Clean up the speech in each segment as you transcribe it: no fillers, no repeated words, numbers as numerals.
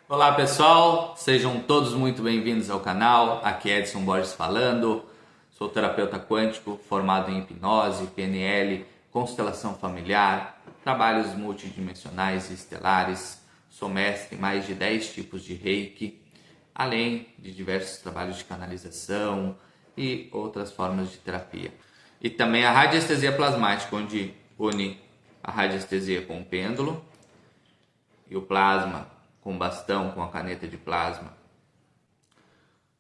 Olá pessoal, sejam todos muito bem-vindos ao canal. Aqui é Edson Borges falando. Sou terapeuta quântico formado em hipnose, PNL, constelação familiar, trabalhos multidimensionais e estelares. Sou mestre em mais de 10 tipos de Reiki, além de diversos trabalhos de canalização e outras formas de terapia. E também a radiestesia plasmática, onde une a radiestesia com o pêndulo e o plasma com bastão, com a caneta de plasma.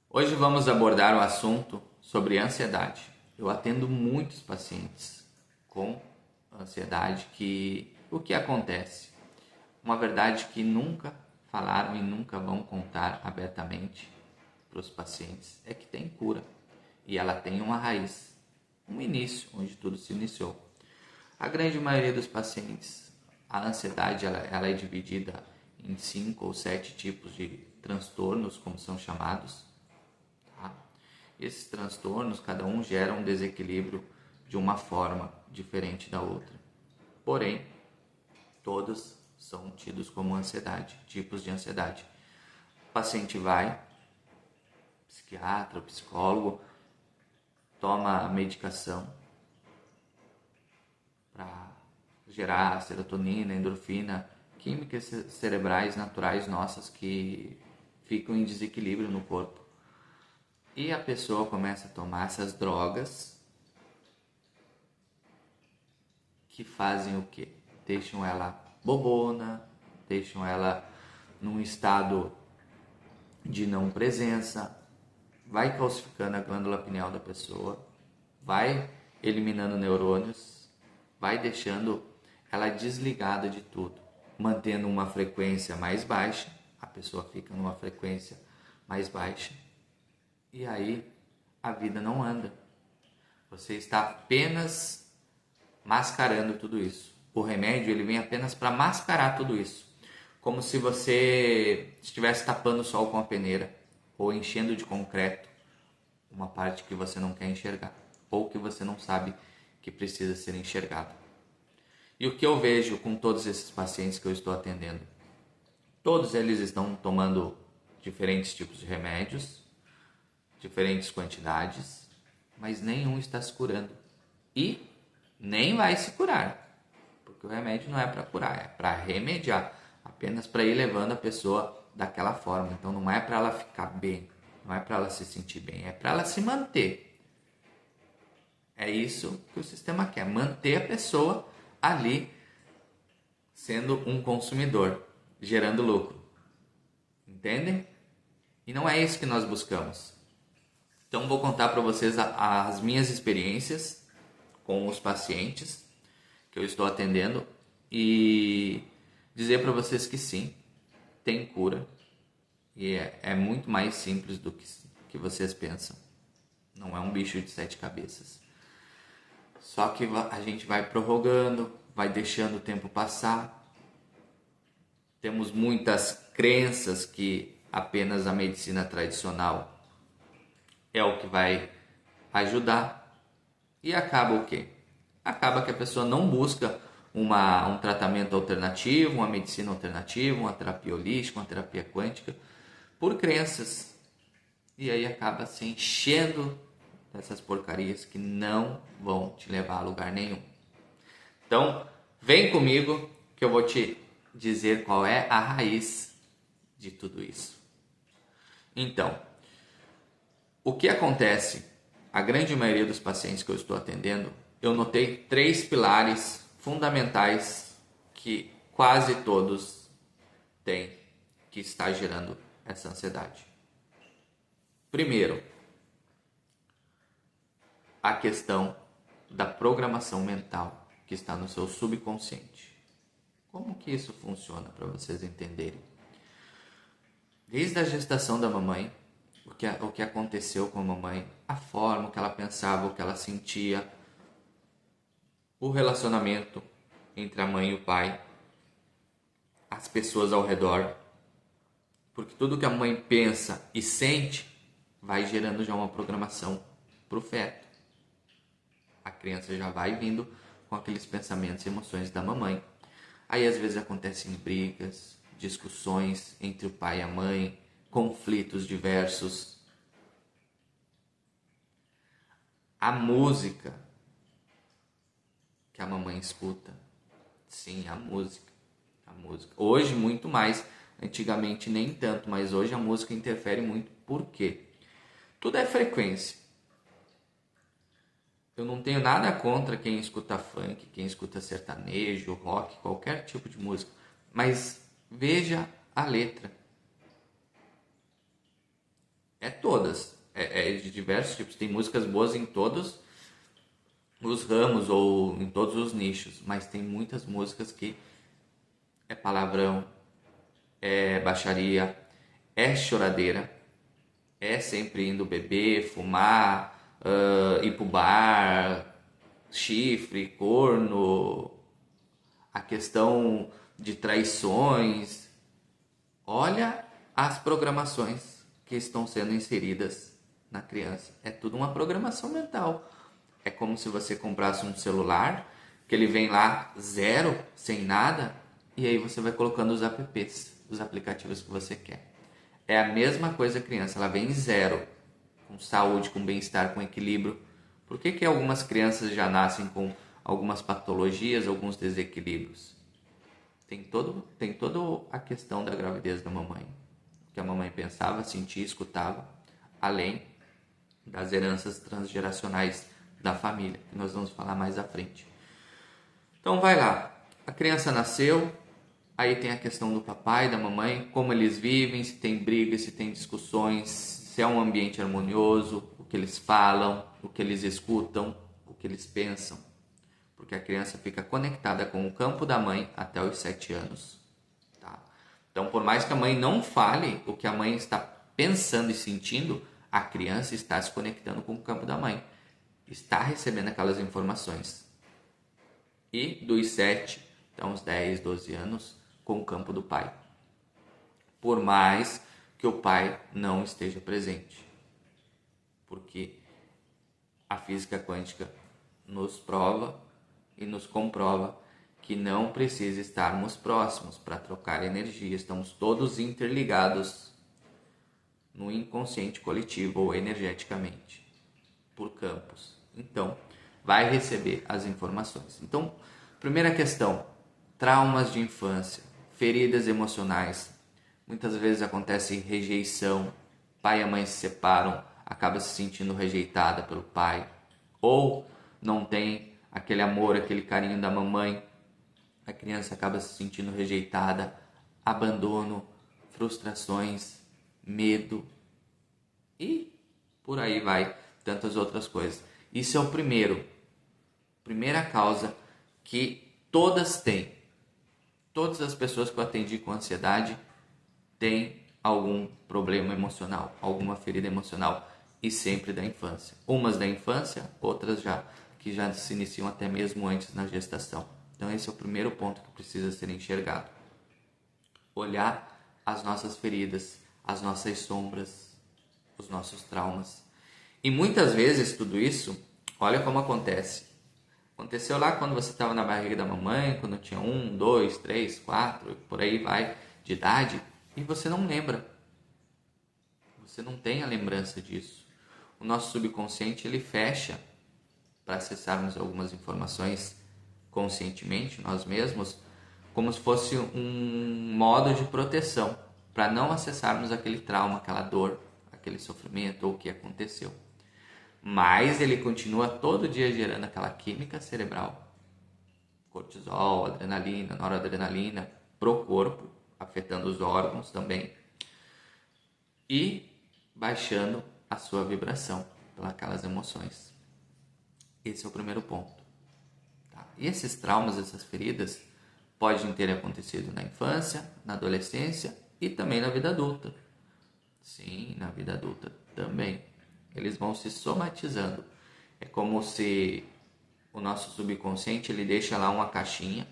Hoje vamos abordar o assunto sobre ansiedade. Eu atendo muitos pacientes com ansiedade o que acontece? Uma verdade que nunca falaram e nunca vão contar abertamente para os pacientes é que tem cura e ela tem uma raiz, um início onde tudo se iniciou. A grande maioria dos pacientes, a ansiedade ela é dividida em 5 ou 7 tipos de transtornos, como são chamados. Tá? Esses transtornos, cada um gera um desequilíbrio de uma forma diferente da outra. Porém, todos são tidos como ansiedade, tipos de ansiedade. O paciente vai, psiquiatra, psicólogo, toma a medicação para gerar serotonina, endorfina, químicas cerebrais naturais nossas que ficam em desequilíbrio no corpo. E a pessoa começa a tomar essas drogas que fazem o quê? Deixam ela bobona, deixam ela num estado de não presença, vai calcificando a glândula pineal da pessoa, vai eliminando neurônios, vai deixando ela desligada de tudo, mantendo uma frequência mais baixa, a pessoa fica numa frequência mais baixa e aí a vida não anda. Você está apenas mascarando tudo isso. O remédio ele vem apenas para mascarar tudo isso, como se você estivesse tapando o sol com a peneira ou enchendo de concreto uma parte que você não quer enxergar ou que você não sabe que precisa ser enxergada. E o que eu vejo com todos esses pacientes que eu estou atendendo? Todos eles estão tomando diferentes tipos de remédios, diferentes quantidades, mas nenhum está se curando. E nem vai se curar, porque o remédio não é para curar, é para remediar, apenas para ir levando a pessoa daquela forma. Então não é para ela ficar bem, não é para ela se sentir bem, é para ela se manter. É isso que o sistema quer, manter a pessoa ali sendo um consumidor, gerando lucro. Entendem? E não é isso que nós buscamos. Então vou contar para vocês as minhas experiências com os pacientes que eu estou atendendo e dizer para vocês que sim, tem cura e é muito mais simples do que vocês pensam. Não é um bicho de 7 cabeças. Só que a gente vai prorrogando, vai deixando o tempo passar. Temos muitas crenças que apenas a medicina tradicional é o que vai ajudar. E acaba o quê? Acaba que a pessoa não busca um tratamento alternativo, uma medicina alternativa, uma terapia holística, uma terapia quântica, por crenças. E aí acaba se enchendo dessas porcarias que não vão te levar a lugar nenhum. Então, vem comigo que eu vou te dizer qual é a raiz de tudo isso. Então, o que acontece? A grande maioria dos pacientes que eu estou atendendo, eu notei 3 pilares fundamentais que quase todos têm que está gerando essa ansiedade. Primeiro, a questão da programação mental que está no seu subconsciente. Como que isso funciona para vocês entenderem? Desde a gestação da mamãe, o que aconteceu com a mamãe, a forma que ela pensava, o que ela sentia, o relacionamento entre a mãe e o pai, as pessoas ao redor, porque tudo que a mãe pensa e sente vai gerando já uma programação para o feto. A criança já vai vindo com aqueles pensamentos e emoções da mamãe. Aí às vezes acontecem brigas, discussões entre o pai e a mãe, conflitos diversos. A música que a mamãe escuta, sim, a música. Hoje muito mais, antigamente nem tanto, mas hoje a música interfere muito. Por quê? Tudo é frequência. Eu não tenho nada contra quem escuta funk, quem escuta sertanejo, rock, qualquer tipo de música. Mas veja a letra. É todas. É de diversos tipos. Tem músicas boas em todos os ramos ou em todos os nichos. Mas tem muitas músicas que é palavrão, é baixaria, é choradeira. É sempre indo beber, fumar, ir pro bar, chifre, corno, a questão de traições. Olha as programações que estão sendo inseridas na criança. É tudo uma programação mental. É como se você comprasse um celular, que ele vem lá zero, sem nada, e aí você vai colocando os apps, os aplicativos que você quer. É a mesma coisa a criança, ela vem zero, com saúde, com bem-estar, com equilíbrio. Por que algumas crianças já nascem com algumas patologias, alguns desequilíbrios? Tem toda a questão da gravidez da mamãe. O que a mamãe pensava, sentia, escutava, além das heranças transgeracionais da família, que nós vamos falar mais à frente. Então vai lá, a criança nasceu, aí tem a questão do papai, da mamãe, como eles vivem, se tem brigas, se tem discussões, se é um ambiente harmonioso, o que eles falam, o que eles escutam, o que eles pensam. Porque a criança fica conectada com o campo da mãe até os 7 anos. Tá? Então, por mais que a mãe não fale o que a mãe está pensando e sentindo, a criança está se conectando com o campo da mãe. Está recebendo aquelas informações. E dos 7 até uns 10, 12 anos, com o campo do pai. Por mais que o pai não esteja presente. Porque a física quântica nos prova e nos comprova que não precisa estarmos próximos para trocar energia. Estamos todos interligados no inconsciente coletivo ou energeticamente, por campos. Então, vai receber as informações. Então, primeira questão, traumas de infância, feridas emocionais. Muitas vezes acontece rejeição, pai e a mãe se separam, acaba se sentindo rejeitada pelo pai, ou não tem aquele amor, aquele carinho da mamãe, a criança acaba se sentindo rejeitada, abandono, frustrações, medo e por aí vai, tantas outras coisas. Isso é o primeira causa que todas têm. Todas as pessoas que eu atendi com ansiedade têm algum problema emocional, alguma ferida emocional, e sempre da infância. Umas da infância, outras que já se iniciam até mesmo antes na gestação. Então esse é o primeiro ponto que precisa ser enxergado. Olhar as nossas feridas, as nossas sombras, os nossos traumas. E muitas vezes tudo isso, olha como acontece. Aconteceu lá quando você estava na barriga da mamãe, quando tinha 1, 2, 3, 4, por aí vai, de idade, e você não lembra. Você não tem a lembrança disso. O nosso subconsciente, ele fecha para acessarmos algumas informações conscientemente, nós mesmos, como se fosse um modo de proteção, para não acessarmos aquele trauma, aquela dor, aquele sofrimento ou o que aconteceu. Mas ele continua todo dia gerando aquela química cerebral, cortisol, adrenalina, noradrenalina, pro corpo, afetando os órgãos também, e baixando a sua vibração pelas emoções. Esse é o primeiro ponto. Tá? E esses traumas, essas feridas, podem ter acontecido na infância, na adolescência e também na vida adulta. Sim, na vida adulta também. Eles vão se somatizando. É como se o nosso subconsciente ele deixa lá uma caixinha.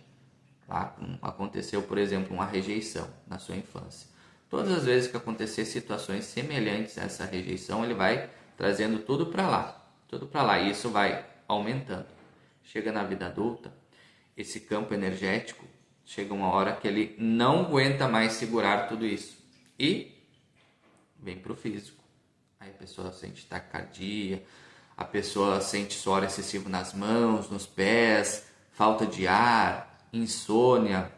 Lá aconteceu, por exemplo, uma rejeição na sua infância. Todas as vezes que acontecer situações semelhantes a essa rejeição, ele vai trazendo tudo para lá. Tudo para lá. E isso vai aumentando. Chega na vida adulta, esse campo energético chega uma hora que ele não aguenta mais segurar tudo isso e vem para o físico. Aí a pessoa sente taquicardia, a pessoa sente suor excessivo nas mãos, nos pés, falta de ar, insônia,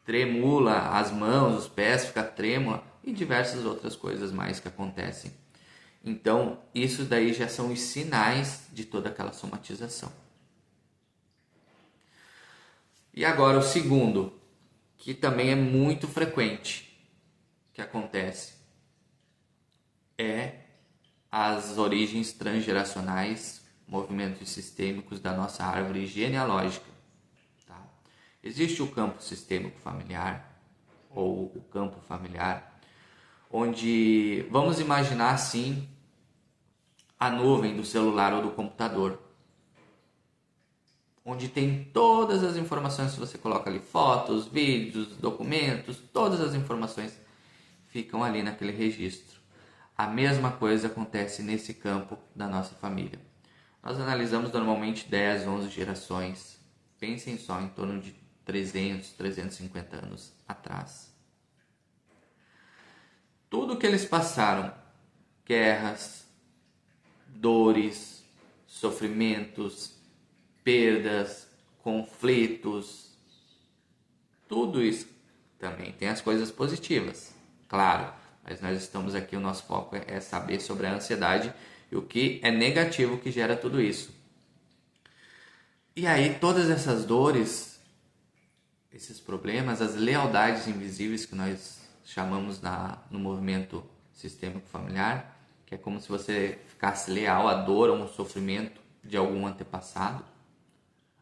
tremula as mãos, os pés, fica trêmula e diversas outras coisas mais que acontecem. Então, isso daí já são os sinais de toda aquela somatização. E agora o segundo, que também é muito frequente, que acontece, é as origens transgeracionais, movimentos sistêmicos da nossa árvore genealógica. Tá? Existe o campo sistêmico familiar, ou o campo familiar, onde, vamos imaginar assim, a nuvem do celular ou do computador, onde tem todas as informações, se você coloca ali fotos, vídeos, documentos, todas as informações ficam ali naquele registro. A mesma coisa acontece nesse campo da nossa família. Nós analisamos normalmente 10, 11 gerações. Pensem só, em torno de 300, 350 anos atrás. Tudo que eles passaram, guerras, dores, sofrimentos, perdas, conflitos, tudo isso também tem as coisas positivas, claro, mas nós estamos aqui, o nosso foco é saber sobre a ansiedade e o que é negativo que gera tudo isso. E aí todas essas dores, esses problemas, as lealdades invisíveis que nós chamamos no movimento sistêmico familiar, que é como se você ficasse leal à dor ou ao sofrimento de algum antepassado,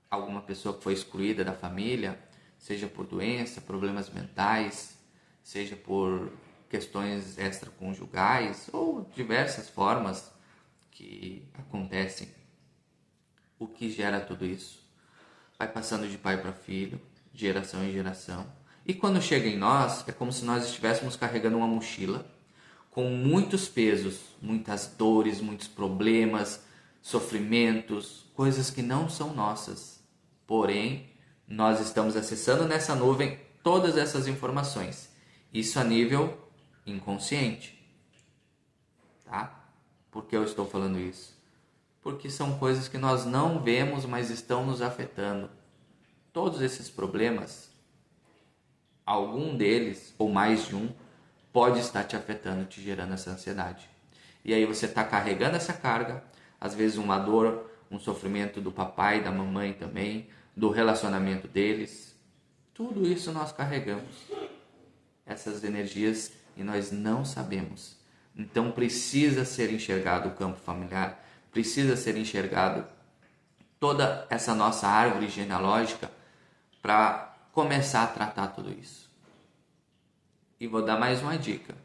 alguma pessoa que foi excluída da família, seja por doença, problemas mentais, seja por questões extraconjugais ou diversas formas que acontecem. O que gera tudo isso? Vai passando de pai para filho, de geração em geração. E quando chega em nós, é como se nós estivéssemos carregando uma mochila com muitos pesos, muitas dores, muitos problemas, sofrimentos, coisas que não são nossas. Porém, nós estamos acessando nessa nuvem todas essas informações. Isso a nível inconsciente. Tá? Por que eu estou falando isso? Porque são coisas que nós não vemos, mas estão nos afetando. Todos esses problemas, algum deles, ou mais de um, pode estar te afetando, te gerando essa ansiedade. E aí você está carregando essa carga, às vezes uma dor, um sofrimento do papai, da mamãe também, do relacionamento deles. Tudo isso nós carregamos, essas energias, e nós não sabemos. Então precisa ser enxergado o campo familiar, precisa ser enxergado toda essa nossa árvore genealógica para começar a tratar tudo isso. E vou dar mais uma dica.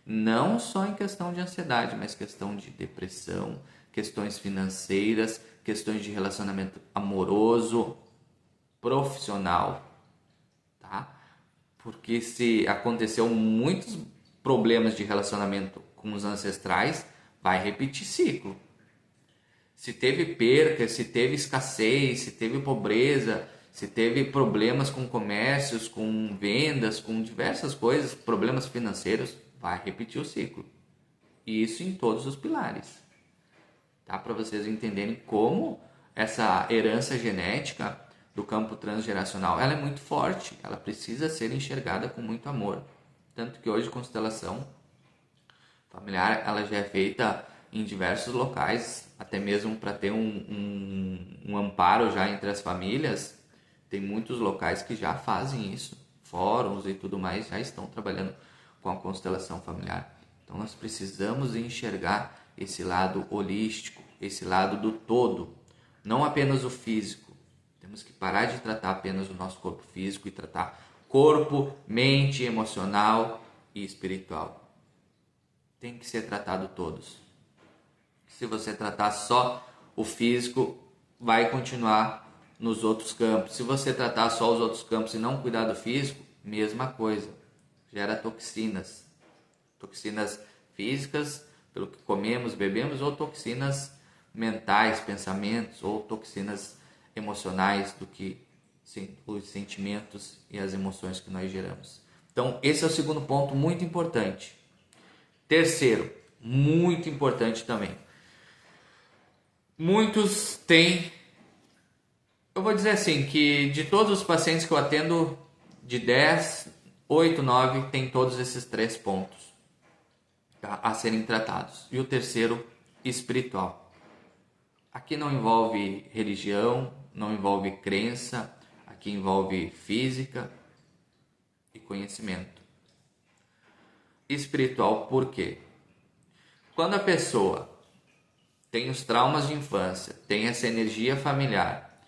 Não só em questão de ansiedade, mas questão de depressão, questões financeiras, questões de relacionamento amoroso, profissional, tá? Porque se aconteceu muitos problemas de relacionamento com os ancestrais, vai repetir ciclo. Se teve perca, se teve escassez, se teve pobreza, se teve problemas com comércios, com vendas, com diversas coisas, problemas financeiros, vai repetir o ciclo. E isso em todos os pilares. Tá? Para vocês entenderem como essa herança genética do campo transgeracional, ela é muito forte, ela precisa ser enxergada com muito amor. Tanto que hoje a constelação familiar, ela já é feita em diversos locais, até mesmo para ter um amparo já entre as famílias. Tem muitos locais que já fazem isso, fóruns e tudo mais, já estão trabalhando com a constelação familiar. Então nós precisamos enxergar esse lado holístico, esse lado do todo, não apenas o físico. Temos que parar de tratar apenas o nosso corpo físico e tratar corpo, mente, emocional e espiritual. Tem que ser tratado todos. Se você tratar só o físico, vai continuar nos outros campos. Se você tratar só os outros campos e não cuidar do físico, mesma coisa. Gera toxinas. Toxinas físicas, pelo que comemos, bebemos, ou toxinas mentais, pensamentos, ou toxinas emocionais, do que os sentimentos e as emoções que nós geramos. Então, esse é o segundo ponto muito importante. Terceiro, muito importante também. Muitos têm, eu vou dizer assim, que de todos os pacientes que eu atendo, de 10, 8, 9, tem todos esses 3 pontos, tá, a serem tratados. E o terceiro, espiritual. Aqui não envolve religião, não envolve crença, aqui envolve física e conhecimento. Espiritual por quê? Quando a pessoa tem os traumas de infância, tem essa energia familiar,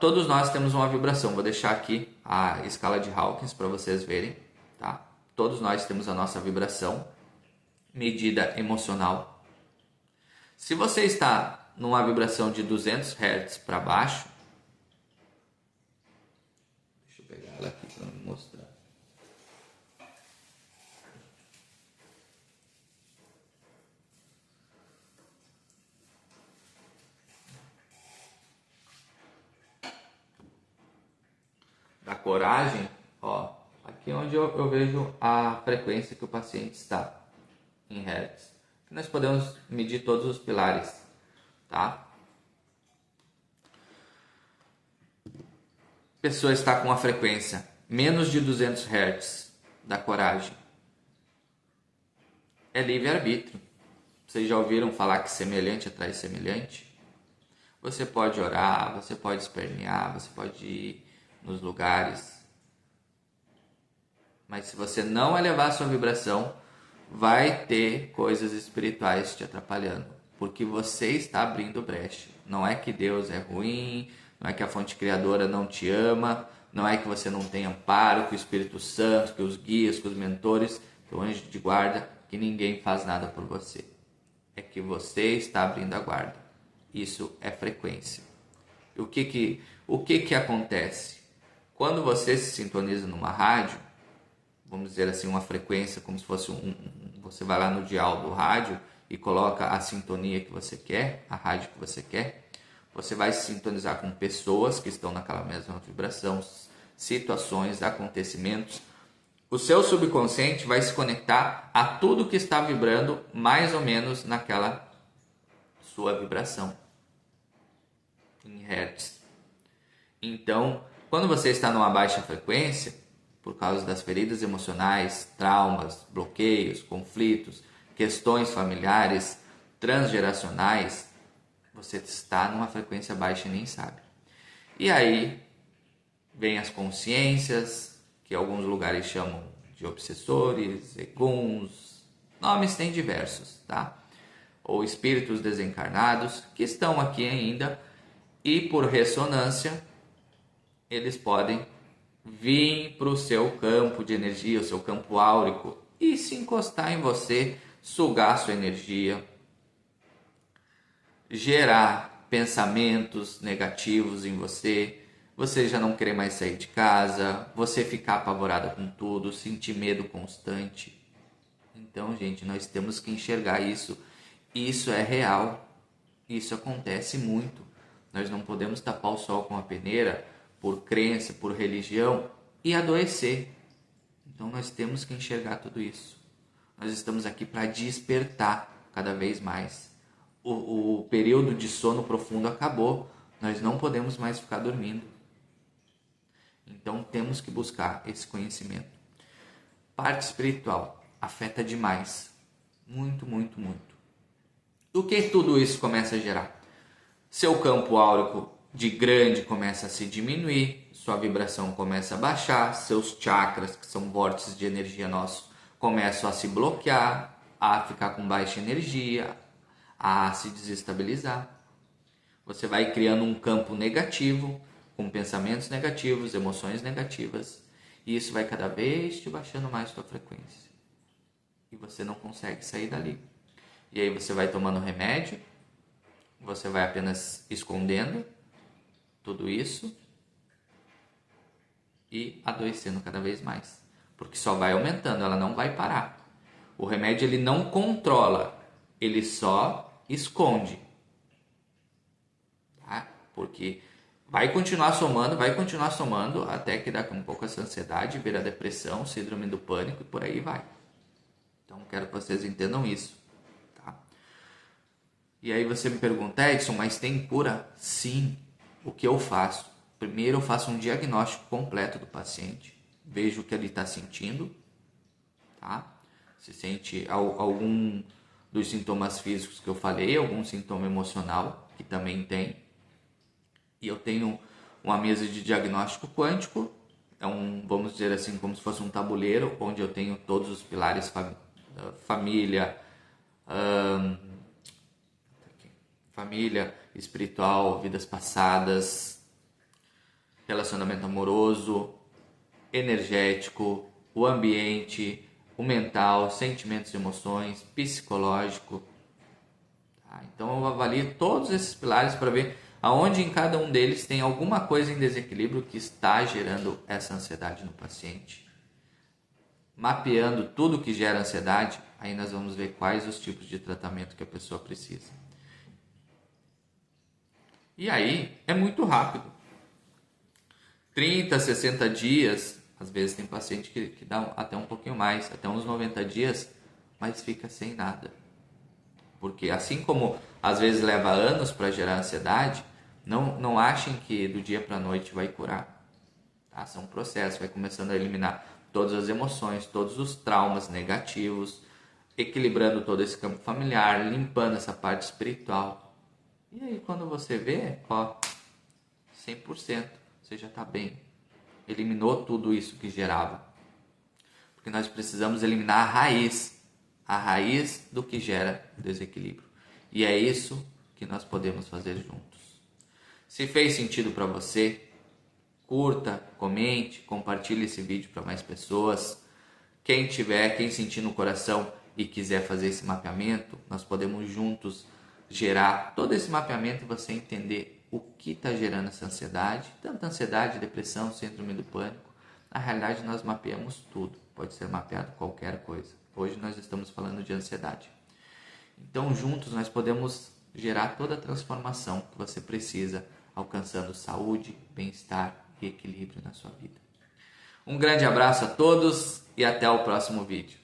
todos nós temos uma vibração. Vou deixar aqui a escala de Hawkins para vocês verem, tá? Todos nós temos a nossa vibração, medida emocional. Se você está numa vibração de 200 Hz para baixo, deixa eu pegar ela aqui para me mostrar. Da coragem, ó, aqui é onde eu vejo a frequência que o paciente está em Hertz. Nós podemos medir todos os pilares, tá? A pessoa está com a frequência menos de 200 Hz da coragem. É livre-arbítrio. Vocês já ouviram falar que semelhante atrai semelhante? Você pode orar, você pode espernear, você pode ir nos lugares. Mas se você não elevar a sua vibração, vai ter coisas espirituais te atrapalhando, porque você está abrindo brecha. Não é que Deus é ruim, não é que a fonte criadora não te ama, não é que você não tem amparo, que o Espírito Santo, que os guias, que os mentores, que o anjo de guarda, que ninguém faz nada por você. É que você está abrindo a guarda. Isso é frequência. O que acontece? Quando você se sintoniza numa rádio, vamos dizer assim, uma frequência, como se fosse você vai lá no dial do rádio e coloca a sintonia que você quer, a rádio que você quer, você vai se sintonizar com pessoas que estão naquela mesma vibração, situações, acontecimentos. O seu subconsciente vai se conectar a tudo que está vibrando mais ou menos naquela sua vibração em Hertz. Então, quando você está numa baixa frequência, por causa das feridas emocionais, traumas, bloqueios, conflitos, questões familiares, transgeracionais, você está numa frequência baixa e nem sabe. E aí vem as consciências, que alguns lugares chamam de obsessores, eguns, nomes tem diversos, tá? Ou espíritos desencarnados que estão aqui ainda e por ressonância eles podem vir para o seu campo de energia, o seu campo áurico e se encostar em você, sugar sua energia, gerar pensamentos negativos em você, você já não querer mais sair de casa, você ficar apavorada com tudo, sentir medo constante. Então, gente, nós temos que enxergar isso. Isso é real. Isso acontece muito. Nós não podemos tapar o sol com a peneira por crença, por religião e adoecer. Então, nós temos que enxergar tudo isso. Nós estamos aqui para despertar cada vez mais. O período de sono profundo acabou. Nós não podemos mais ficar dormindo. Então, temos que buscar esse conhecimento. Parte espiritual afeta demais. Muito, muito, muito. O que tudo isso começa a gerar? Seu campo áurico de grande começa a se diminuir, sua vibração começa a baixar, seus chakras, que são vórtices de energia nossos, começam a se bloquear, a ficar com baixa energia, a se desestabilizar. Você vai criando um campo negativo, com pensamentos negativos, emoções negativas, e isso vai cada vez te baixando mais sua frequência. E você não consegue sair dali. E aí você vai tomando remédio, você vai apenas escondendo tudo isso e adoecendo cada vez mais. Porque só vai aumentando, ela não vai parar. O remédio ele não controla, ele só esconde. Tá? Porque vai continuar somando até que daqui a um pouco essa ansiedade vira depressão, síndrome do pânico e por aí vai. Então quero que vocês entendam isso, tá? E aí você me pergunta, Edson, mas tem cura? Sim. O que eu faço? Primeiro eu faço um diagnóstico completo do paciente, vejo o que ele está sentindo, tá? Se sente algum dos sintomas físicos que eu falei, algum sintoma emocional que também tem. E eu tenho uma mesa de diagnóstico quântico, vamos dizer assim, como se fosse um tabuleiro, onde eu tenho todos os pilares, família, espiritual, vidas passadas, relacionamento amoroso, energético, o ambiente, o mental, sentimentos e emoções, psicológico. Tá? Então eu avalio todos esses pilares para ver aonde em cada um deles tem alguma coisa em desequilíbrio que está gerando essa ansiedade no paciente. Mapeando tudo que gera ansiedade, aí nós vamos ver quais os tipos de tratamento que a pessoa precisa. E aí é muito rápido. 30, 60 dias, às vezes tem paciente que dá até um pouquinho mais, até uns 90 dias, mas fica sem nada. Porque assim como às vezes leva anos para gerar ansiedade, não achem que do dia para a noite vai curar. Tá? São processos, vai começando a eliminar todas as emoções, todos os traumas negativos, equilibrando todo esse campo familiar, limpando essa parte espiritual. E aí quando você vê, 100%, você já está bem. Eliminou tudo isso que gerava. Porque nós precisamos eliminar a raiz do que gera desequilíbrio. E é isso que nós podemos fazer juntos. Se fez sentido para você, curta, comente, compartilhe esse vídeo para mais pessoas. Quem sentir no coração e quiser fazer esse mapeamento, nós podemos juntos gerar todo esse mapeamento e você entender o que está gerando essa ansiedade, tanto ansiedade, depressão, síndrome do pânico. Na realidade, nós mapeamos tudo, pode ser mapeado qualquer coisa. Hoje nós estamos falando de ansiedade. Então, juntos nós podemos gerar toda a transformação que você precisa, alcançando saúde, bem-estar e equilíbrio na sua vida. Um grande abraço a todos e até o próximo vídeo.